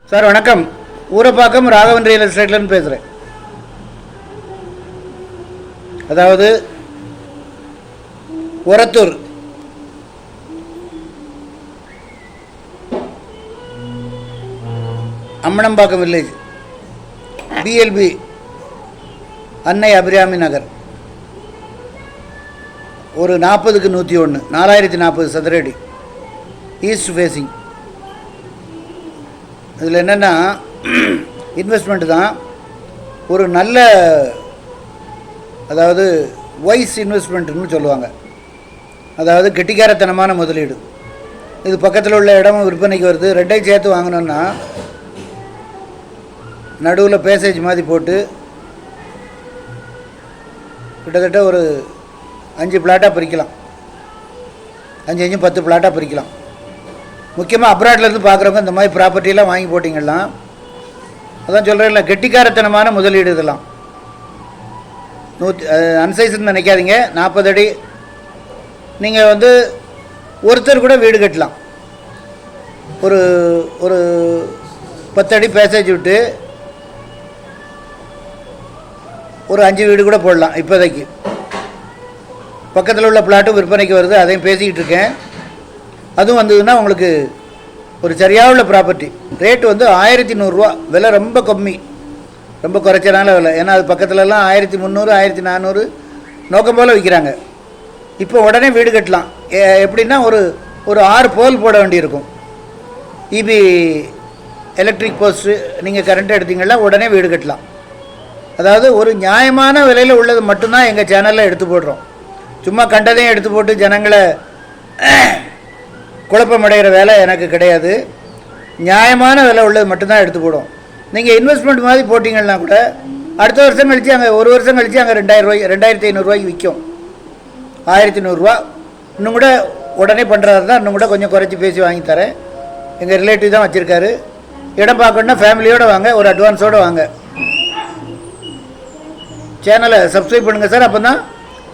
Sir வணக்கம். Urapakkam Raghavan real எஸ்டேட்லேருந்து பேசுகிறேன். அதாவது ஒரத்தூர் அம்மனம்பாக்கம் வில்லேஜ், பிஎல்பி அன்னை அபிராமி நகர், ஒரு 40க்கு 101, 4040 சதுரடி, ஈஸ்ட் ஃபேஸிங். இதில் என்னென்னா இன்வெஸ்ட்மெண்ட்டு தான், ஒரு நல்ல, அதாவது வைஸ் இன்வெஸ்ட்மெண்ட்டுன்னு சொல்லுவாங்க. அதாவது கெட்டிக்காரத்தனமான முதலீடு. இது பக்கத்தில் உள்ள இடமும் விற்பனைக்கு வருது. ரெண்டையும் சேர்த்து வாங்கினோன்னா நடுவில் பேசேஜ் மாதிரி போட்டு கிட்டத்தட்ட ஒரு 5 பிளாட்டாக பிரிக்கலாம். 5 10 பிளாட்டாக பிரிக்கலாம். முக்கியமாக அப்ராட்லேருந்து பார்க்குறவங்க இந்த மாதிரி ப்ராப்பர்ட்டிலாம் வாங்கி போட்டிங்கன்னா, அதான் சொல்கிறேன்ல, கெட்டிக்காரத்தனமான முதலீடு. இதெல்லாம் அன்சைஸ்ன்னு நினைக்காதீங்க. 40 அடி நீங்கள் ஒருத்தர் கூட வீடு கட்டலாம். ஒரு ஒரு 10 அடி பேசேஜ் விட்டு ஒரு 5 வீடு கூட போடலாம். இப்போதைக்கு பக்கத்தில் உள்ள பிளாட்டும் விற்பனைக்கு வருது, அதையும் பேசிக்கிட்டு இருக்கேன். அதுவும் வந்ததுன்னா உங்களுக்கு ஒரு சரியாக உள்ள ப்ராப்பர்ட்டி. ரேட்டு 1100 ரூபா. விலை ரொம்ப கம்மி, ரொம்ப குறைச்சனால விலை. ஏன்னா அது பக்கத்துலலாம் 1300 1400 நோக்கம் போல் விற்கிறாங்க. இப்போ உடனே வீடு கட்டலாம். எப்படின்னா ஒரு 6 போல் போட வேண்டியிருக்கும். இபி எலக்ட்ரிக் போஸ்ட்டு நீங்கள் கரண்ட் எடுத்தீங்கன்னா உடனே வீடு கட்டலாம். அதாவது ஒரு நியாயமான விலையில் உள்ளது மட்டும்தான் எங்கள் சேனலில் எடுத்து போடுறோம். சும்மா கண்டதையும் எடுத்து போட்டு ஜனங்களை குழப்பமடைகிற வேலை எனக்கு கிடையாது. நியாயமான விலை உள்ளது மட்டும்தான் எடுத்து போடும். நீங்கள் இன்வெஸ்ட்மெண்ட் மாதிரி போட்டிங்கன்னா கூட அடுத்த வருஷம் கழித்து அங்கே, ஒரு வருஷம் கழித்து அங்கே 2000 ரூபாய்க்கு 2500 ரூபாய்க்கு விற்கும். 1100 ரூபா. இன்னும் கூட உடனே பண்ணுறாரு தான், இன்னும் கூட கொஞ்சம் குறைச்சி பேசி வாங்கி தரேன். எங்கள் ரிலேட்டிவ் தான் வச்சுருக்காரு. இடம் பார்க்கணுன்னா ஃபேமிலியோடு வாங்க, ஒரு அட்வான்ஸோடு வாங்க. சேனலை சப்ஸ்கிரைப் பண்ணுங்கள் சார். அப்போ தான்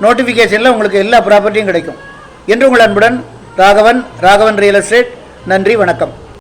நோட்டிஃபிகேஷனில் உங்களுக்கு எல்லா ப்ராப்பர்ட்டியும் கிடைக்கும். என்று உங்கள் அன்புடன் ராகவன் ரியல் எஸ்டேட். நன்றி, வணக்கம்.